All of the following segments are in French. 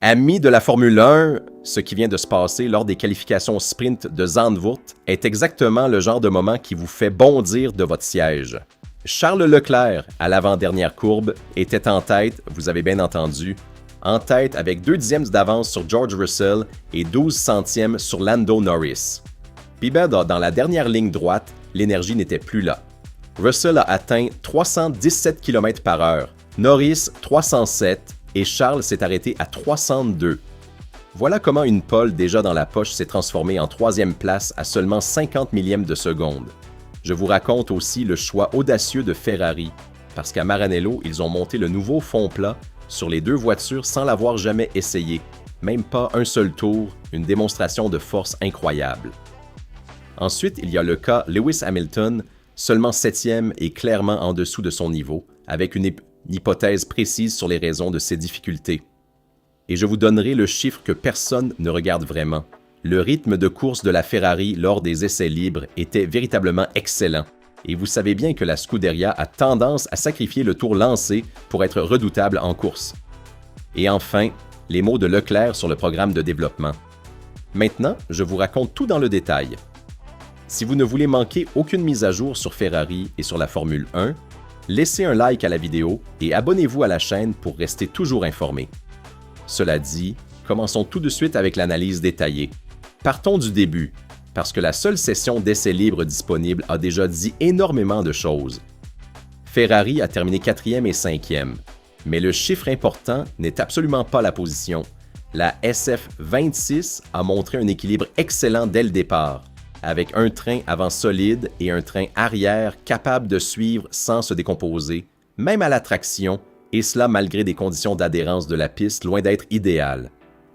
Amis de la Formule 1, ce qui vient de se passer lors des qualifications sprint de Zandvoort est exactement le genre de moment qui vous fait bondir de votre siège. Charles Leclerc, à l'avant-dernière courbe, était en tête, vous avez bien entendu, en tête avec 2 dixièmes d'avance sur George Russell et 12 centièmes sur Lando Norris. Puis dans la dernière ligne droite, l'énergie n'était plus là. Russell a atteint 317 km/h, Norris 307 et Charles s'est arrêté à 302. Voilà comment une pole déjà dans la poche s'est transformée en 3e place à seulement 50 millièmes de seconde. Je vous raconte aussi le choix audacieux de Ferrari, parce qu'à Maranello, ils ont monté le nouveau fond plat sur les 2 voitures sans l'avoir jamais essayé, même pas un seul tour, une démonstration de force incroyable. Ensuite, il y a le cas Lewis Hamilton, seulement 7e et clairement en dessous de son niveau, avec une hypothèse précise sur les raisons de ses difficultés. Et je vous donnerai le chiffre que personne ne regarde vraiment. Le rythme de course de la Ferrari lors des essais libres était véritablement excellent. Et vous savez bien que la Scuderia a tendance à sacrifier le tour lancé pour être redoutable en course. Et enfin, les mots de Leclerc sur le programme de développement. Maintenant, je vous raconte tout dans le détail. Si vous ne voulez manquer aucune mise à jour sur Ferrari et sur la Formule 1, laissez un like à la vidéo et abonnez-vous à la chaîne pour rester toujours informé. Cela dit, commençons tout de suite avec l'analyse détaillée. Partons du début, parce que la seule session d'essais libres disponible a déjà dit énormément de choses. Ferrari a terminé 4e et 5e, mais le chiffre important n'est absolument pas la position. La SF26 a montré un équilibre excellent dès le départ, avec un train avant solide et un train arrière capable de suivre sans se décomposer, même à la traction, et cela malgré des conditions d'adhérence de la piste loin d'être idéales.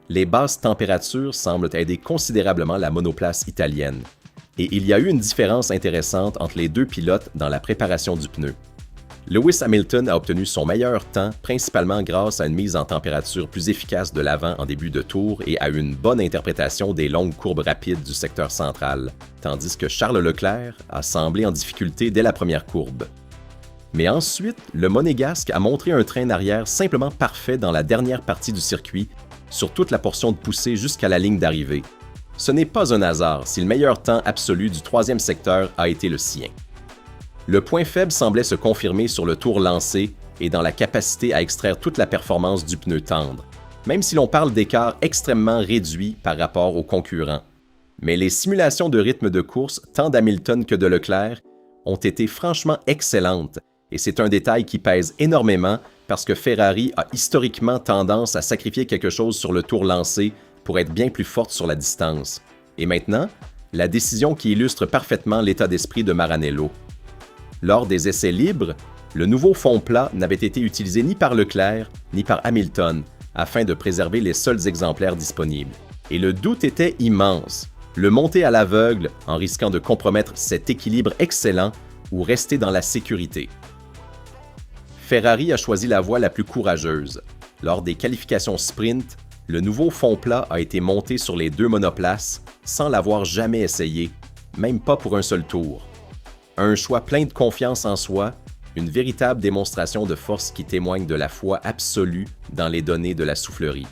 Les basses températures semblent aider considérablement la monoplace italienne. Et il y a eu une différence intéressante entre les 2 pilotes dans la préparation du pneu. Lewis Hamilton a obtenu son meilleur temps principalement grâce à une mise en température plus efficace de l'avant en début de tour et à une bonne interprétation des longues courbes rapides du secteur central, tandis que Charles Leclerc a semblé en difficulté dès la première courbe. Mais ensuite, le Monégasque a montré un train arrière simplement parfait dans la dernière partie du circuit, sur toute la portion de poussée jusqu'à la ligne d'arrivée. Ce n'est pas un hasard si le meilleur temps absolu du 3e secteur a été le sien. Le point faible semblait se confirmer sur le tour lancé et dans la capacité à extraire toute la performance du pneu tendre, même si l'on parle d'écarts extrêmement réduits par rapport aux concurrents. Mais les simulations de rythme de course, tant d'Hamilton que de Leclerc, ont été franchement excellentes, et c'est un détail qui pèse énormément parce que Ferrari a historiquement tendance à sacrifier quelque chose sur le tour lancé pour être bien plus forte sur la distance. Et maintenant, la décision qui illustre parfaitement l'état d'esprit de Maranello. Lors des essais libres, le nouveau fond plat n'avait été utilisé ni par Leclerc ni par Hamilton afin de préserver les seuls exemplaires disponibles. Et le doute était immense. Le monter à l'aveugle en risquant de compromettre cet équilibre excellent ou rester dans la sécurité. Ferrari a choisi la voie la plus courageuse. Lors des qualifications sprint, le nouveau fond plat a été monté sur les 2 monoplaces sans l'avoir jamais essayé, même pas pour un seul tour. Un choix plein de confiance en soi, une véritable démonstration de force qui témoigne de la foi absolue dans les données de la soufflerie.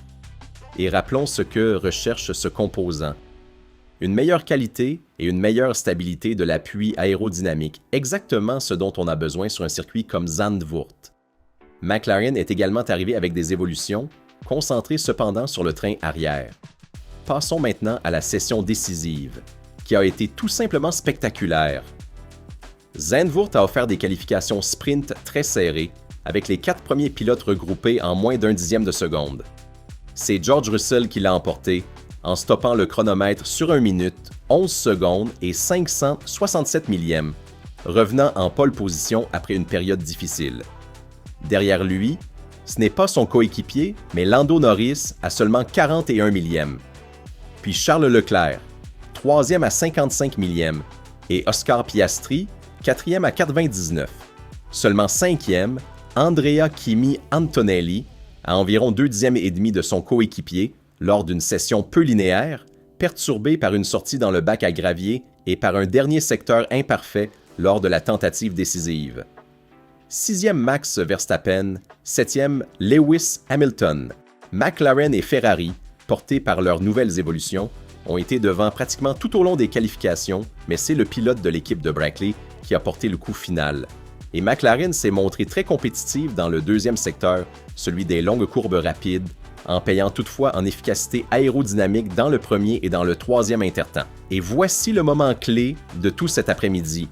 Et rappelons ce que recherche ce composant. Une meilleure qualité et une meilleure stabilité de l'appui aérodynamique, exactement ce dont on a besoin sur un circuit comme Zandvoort. McLaren est également arrivé avec des évolutions, concentrées cependant sur le train arrière. Passons maintenant à la session décisive, qui a été tout simplement spectaculaire. Zandvoort a offert des qualifications sprint très serrées, avec les 4 premiers pilotes regroupés en moins d'1 dixième de seconde. C'est George Russell qui l'a emporté, en stoppant le chronomètre sur 1 minute, 11 secondes et 567 millièmes, revenant en pole position après une période difficile. Derrière lui, ce n'est pas son coéquipier, mais Lando Norris à seulement 41 millièmes. Puis Charles Leclerc, 3e à 55 millièmes, et Oscar Piastri, 4e à 99. Seulement 5e, Andrea Kimi Antonelli, à environ 2 dixièmes et demi de son coéquipier, lors d'une session peu linéaire, perturbée par une sortie dans le bac à gravier et par un dernier secteur imparfait lors de la tentative décisive. 6e Max Verstappen, 7e Lewis Hamilton, McLaren et Ferrari, portés par leurs nouvelles évolutions, ont été devant pratiquement tout au long des qualifications, mais c'est le pilote de l'équipe de Brackley qui a porté le coup final. Et McLaren s'est montré très compétitive dans le deuxième secteur, celui des longues courbes rapides, en payant toutefois en efficacité aérodynamique dans le premier et dans le troisième intertemps. Et voici le moment clé de tout cet après-midi.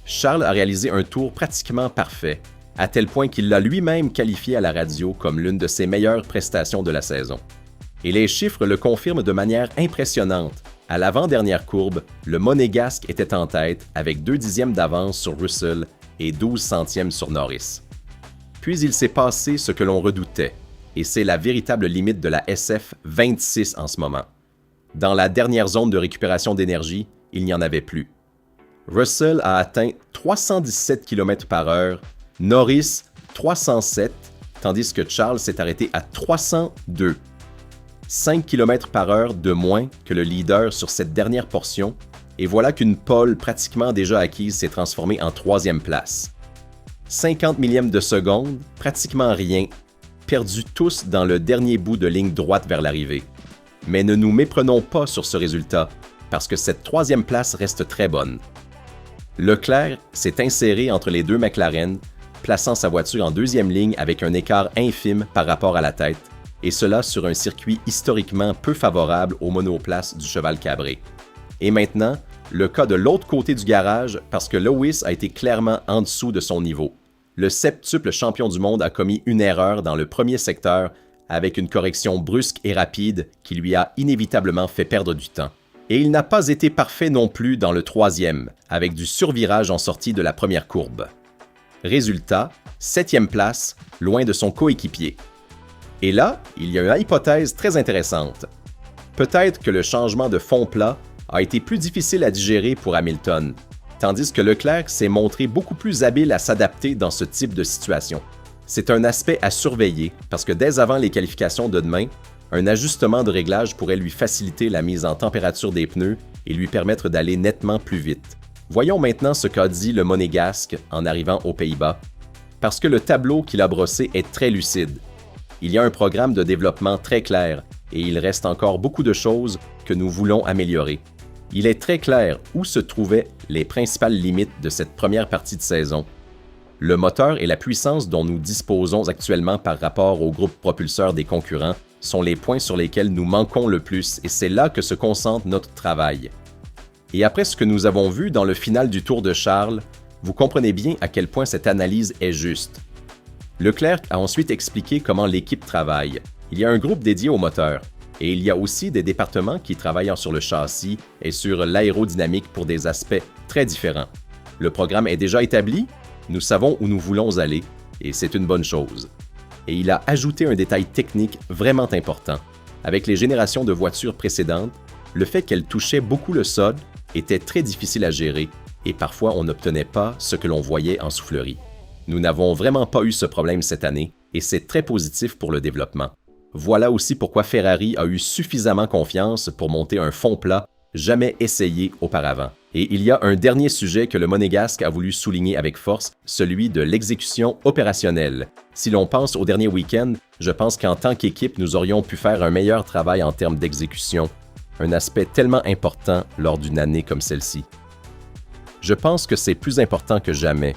Charles a réalisé un tour pratiquement parfait, à tel point qu'il l'a lui-même qualifié à la radio comme l'une de ses meilleures prestations de la saison. Et les chiffres le confirment de manière impressionnante. À l'avant-dernière courbe, le Monégasque était en tête avec 2 dixièmes d'avance sur Russell et 12 centièmes sur Norris. Puis il s'est passé ce que l'on redoutait, et c'est la véritable limite de la SF 26 en ce moment. Dans la dernière zone de récupération d'énergie, il n'y en avait plus. Russell a atteint 317 km/h, Norris 307, tandis que Charles s'est arrêté à 302. 5 km/h de moins que le leader sur cette dernière portion, et voilà qu'une pole pratiquement déjà acquise s'est transformée en troisième place. 50 millièmes de seconde, pratiquement rien, perdus tous dans le dernier bout de ligne droite vers l'arrivée. Mais ne nous méprenons pas sur ce résultat, parce que cette troisième place reste très bonne. Leclerc s'est inséré entre les deux McLaren, plaçant sa voiture en deuxième ligne avec un écart infime par rapport à la tête, et cela sur un circuit historiquement peu favorable aux monoplaces du cheval cabré. Et maintenant, le cas de l'autre côté du garage parce que Lewis a été clairement en dessous de son niveau. Le septuple champion du monde a commis une erreur dans le premier secteur avec une correction brusque et rapide qui lui a inévitablement fait perdre du temps. Et il n'a pas été parfait non plus dans le troisième, avec du survirage en sortie de la première courbe. Résultat, 7e place, loin de son coéquipier. Et là, il y a une hypothèse très intéressante. Peut-être que le changement de fond plat a été plus difficile à digérer pour Hamilton, tandis que Leclerc s'est montré beaucoup plus habile à s'adapter dans ce type de situation. C'est un aspect à surveiller parce que dès avant les qualifications de demain, un ajustement de réglage pourrait lui faciliter la mise en température des pneus et lui permettre d'aller nettement plus vite. Voyons maintenant ce qu'a dit le Monégasque en arrivant aux Pays-Bas, parce que le tableau qu'il a brossé est très lucide. Il y a un programme de développement très clair et il reste encore beaucoup de choses que nous voulons améliorer. Il est très clair où se trouvaient les principales limites de cette première partie de saison. Le moteur et la puissance dont nous disposons actuellement par rapport au groupe propulseur des concurrents sont les points sur lesquels nous manquons le plus et c'est là que se concentre notre travail. Et après ce que nous avons vu dans le final du Tour de Charles, vous comprenez bien à quel point cette analyse est juste. Leclerc a ensuite expliqué comment l'équipe travaille. Il y a un groupe dédié au moteur, et il y a aussi des départements qui travaillent sur le châssis et sur l'aérodynamique pour des aspects très différents. Le programme est déjà établi, nous savons où nous voulons aller, et c'est une bonne chose. Et il a ajouté un détail technique vraiment important. Avec les générations de voitures précédentes, le fait qu'elles touchaient beaucoup le sol était très difficile à gérer, et parfois on n'obtenait pas ce que l'on voyait en soufflerie. Nous n'avons vraiment pas eu ce problème cette année, et c'est très positif pour le développement. Voilà aussi pourquoi Ferrari a eu suffisamment confiance pour monter un fond plat jamais essayé auparavant. Et il y a un dernier sujet que le Monégasque a voulu souligner avec force, celui de l'exécution opérationnelle. Si l'on pense au dernier week-end, je pense qu'en tant qu'équipe, nous aurions pu faire un meilleur travail en termes d'exécution, un aspect tellement important lors d'une année comme celle-ci. Je pense que c'est plus important que jamais.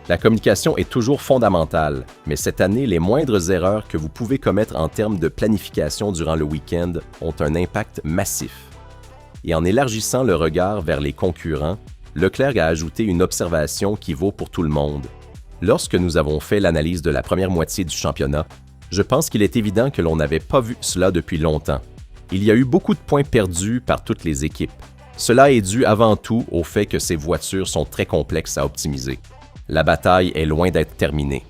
La communication est toujours fondamentale, mais cette année, les moindres erreurs que vous pouvez commettre en termes de planification durant le week-end ont un impact massif. Et en élargissant le regard vers les concurrents, Leclerc a ajouté une observation qui vaut pour tout le monde. Lorsque nous avons fait l'analyse de la première moitié du championnat, je pense qu'il est évident que l'on n'avait pas vu cela depuis longtemps. Il y a eu beaucoup de points perdus par toutes les équipes. Cela est dû avant tout au fait que ces voitures sont très complexes à optimiser. La bataille est loin d'être terminée.